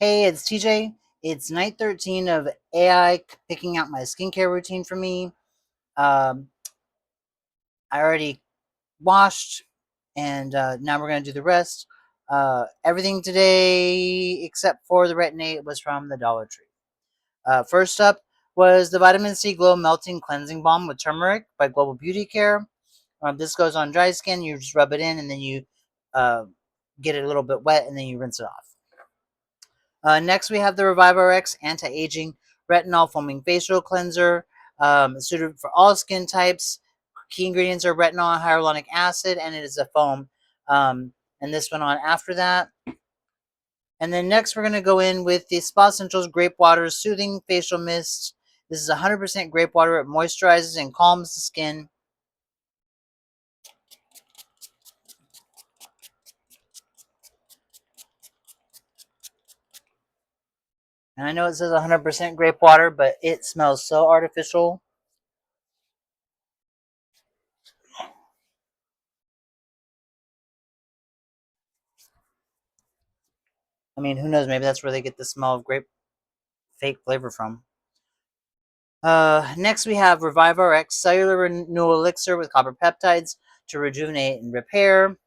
Hey, it's TJ. It's night 13 of AI picking out my skincare routine for me. Um, I already washed, and now we're going to do the rest. Everything today, except for the retin-A, was from the Dollar Tree. First up was the Vitamin C Glow Melting Cleansing Balm with Turmeric by Global Beauty Care. This goes on dry skin. You just rub it in, and then you uh, get it a little bit wet, and then you rinse it off. Next, we have the Revive RX Anti-Aging Retinol Foaming Facial Cleanser, suited for all skin types. Key ingredients are retinol and hyaluronic acid, and it is a foam. And this went on after that. And then next, we're going to go in with the Spa Essentials Grape Water Soothing Facial Mist. This is 100% grape water. It moisturizes and calms the skin. And I know it says 100% grape water, but it smells so artificial. I mean, who knows? Maybe that's where they get the smell of grape fake flavor from. Next, we have Revive RX Cellular Renewal Elixir with copper peptides to rejuvenate and repair.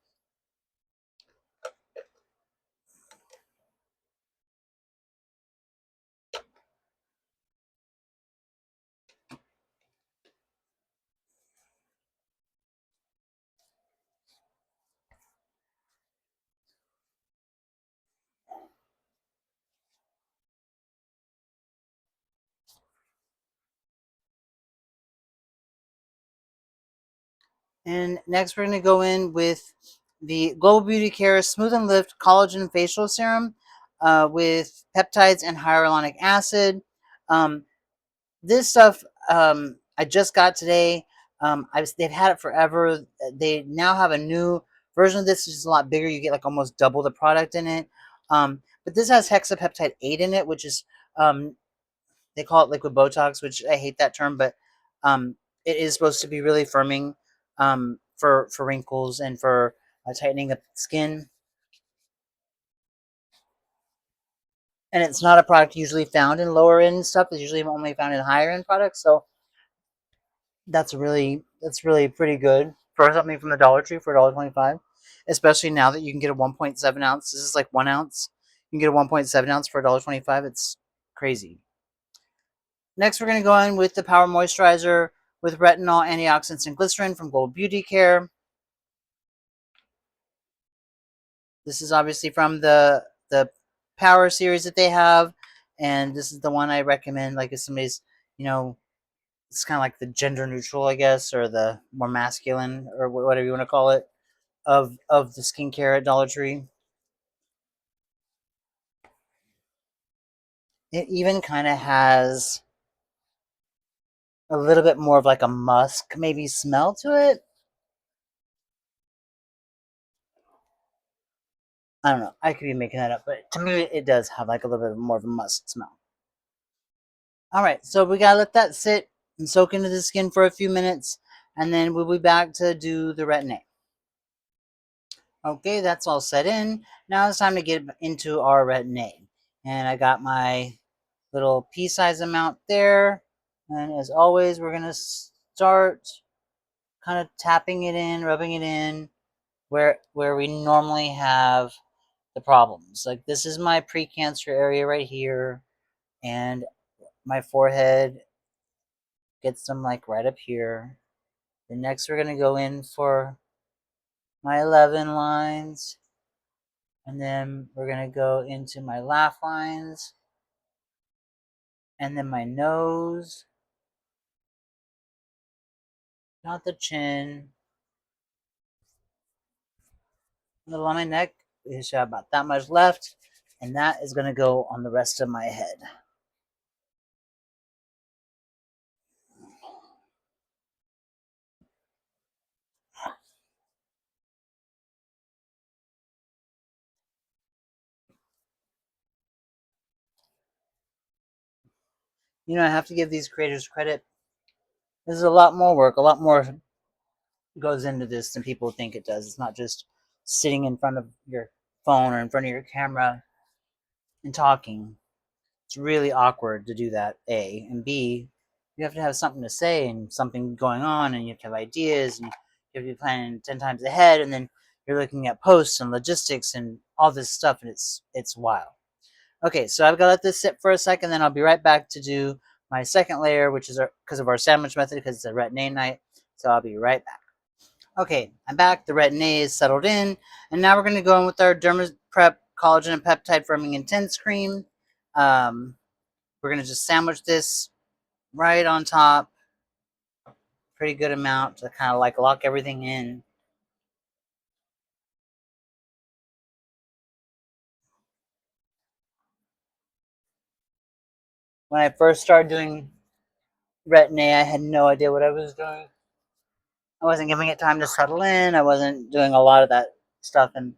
And next, we're going to go in with the Global Beauty Care Smooth and Lift Collagen Facial Serum with peptides and hyaluronic acid. Um, this stuff I just got today. They've had it forever. They now have a new version of this, which is a lot bigger. You get like almost double the product in it. But this has hexapeptide 8 in it, which is they call it liquid Botox, which I hate that term, but um, it is supposed to be really firming for wrinkles and for tightening up skin. And it's not a product usually found in lower end stuff. It's usually only found in higher end products. So that's really pretty good for something from the Dollar Tree for $1.25. Especially now that you can get a 1.7 ounce. This is like 1 ounce. You can get a 1.7 ounce for $1.25. It's crazy. Next, we're going to go in with the Power Moisturizer with retinol, antioxidants, and glycerin from Global Beauty Care. This is obviously from the Power series that they have, and this is the one I recommend. Like if somebody's, it's kind of like the gender neutral, I guess, or the more masculine, or whatever you want to call it, of the skincare at Dollar Tree. It even kind of has a little bit more of like a musk maybe smell to it. I don't know. I could be making that up, but to me, it does have like a little bit more of a musk smell. All right, so we gotta let that sit and soak into the skin for a few minutes, and then we'll be back to do the retin-A. Okay, that's all set in. Now it's time to get into our retin-A. And I got my little pea size amount there. And as always, we're gonna start kind of tapping it in, rubbing it in where we normally have the problems. Like this is my pre-cancer area right here, and my forehead gets them like right up here. Then next we're gonna go in for my 11 lines, and then we're gonna go into my laugh lines, and then my nose, not the chin, little on my neck. We just have about that much left, and that is gonna go on the rest of my head. I have to give these creators credit. This is a lot more work, a lot more goes into this than people think it does. It's not just sitting in front of your phone or in front of your camera and talking. It's really awkward to do that, A. And B, you have to have something to say and something going on, and you have to have ideas, and you have to be planning 10 times ahead, and then you're looking at posts and logistics and all this stuff, and it's wild. Okay, so I've got to let this sit for a second, then I'll be right back to do my second layer, which is because of our sandwich method, because it's a retin-A night. So I'll be right back. Okay, I'm back. The retin-A is settled in, and now we're going to go in with our Derma Prep Collagen and Peptide Firming Intense Cream. We're going to just sandwich this right on top. Pretty good amount to kind of like lock everything in. When I first started doing retin-A, I had no idea what I was doing. I wasn't giving it time to settle in. I wasn't doing a lot of that stuff, and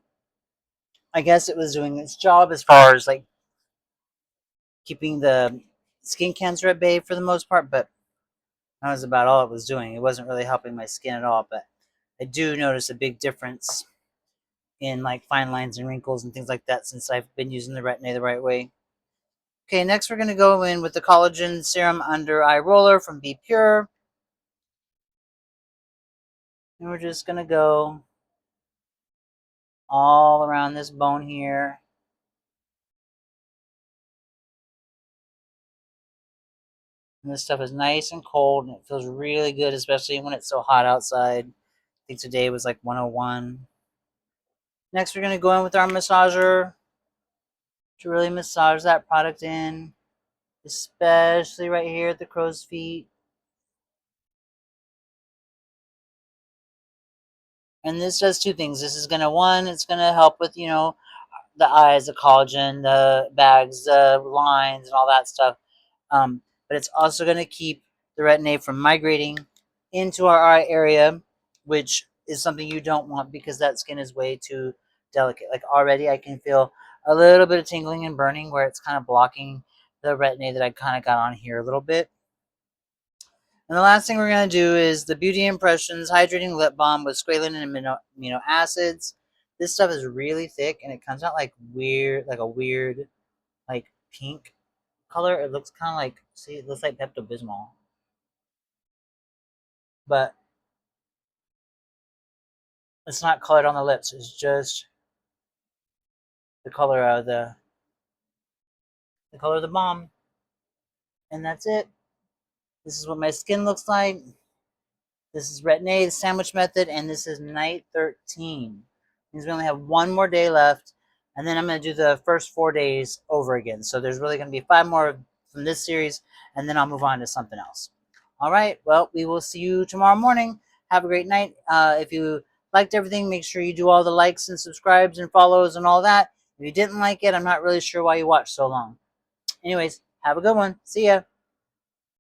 I guess it was doing its job as far as like keeping the skin cancer at bay for the most part, but that was about all it was doing. It wasn't really helping my skin at all, but I do notice a big difference in like fine lines and wrinkles and things like that since I've been using the retin-A the right way. Okay, next we're going to go in with the collagen serum under eye roller from Be Pure. And we're just going to go all around this bone here. And this stuff is nice and cold, and it feels really good, especially when it's so hot outside. I think today was like 101. Next, we're going to go in with our massager to really massage that product in, especially right here at the crow's feet. And this does two things. This is going to, one, it's going to help with, you know, the eyes, the collagen, the bags, the lines, and all that stuff. But it's also going to keep the retin-A from migrating into our eye area, which is something you don't want because that skin is way too delicate. Like already I can feel a little bit of tingling and burning where it's kind of blocking the retin-A that I kind of got on here a little bit. And the last thing we're going to do is the Beauty Impressions Hydrating Lip Balm with squalane and amino acids. This stuff is really thick and it comes out like weird, like a weird, like pink color. It looks kind of like, see, it looks like Pepto-Bismol. But it's not colored on the lips. It's just the color of the balm. And that's it. This is what my skin looks like. This is retin-A, the sandwich method, and this is night 13. Means we only have one more day left, and then I'm going to do the first 4 days over again. So there's really going to be 5 more from this series, and then I'll move on to something else. All right, well, we will see you tomorrow morning. Have a great night. If you liked everything, make sure you do all the likes and subscribes and follows and all that. If you didn't like it, I'm not really sure why you watched so long. Anyways, have a good one. See ya.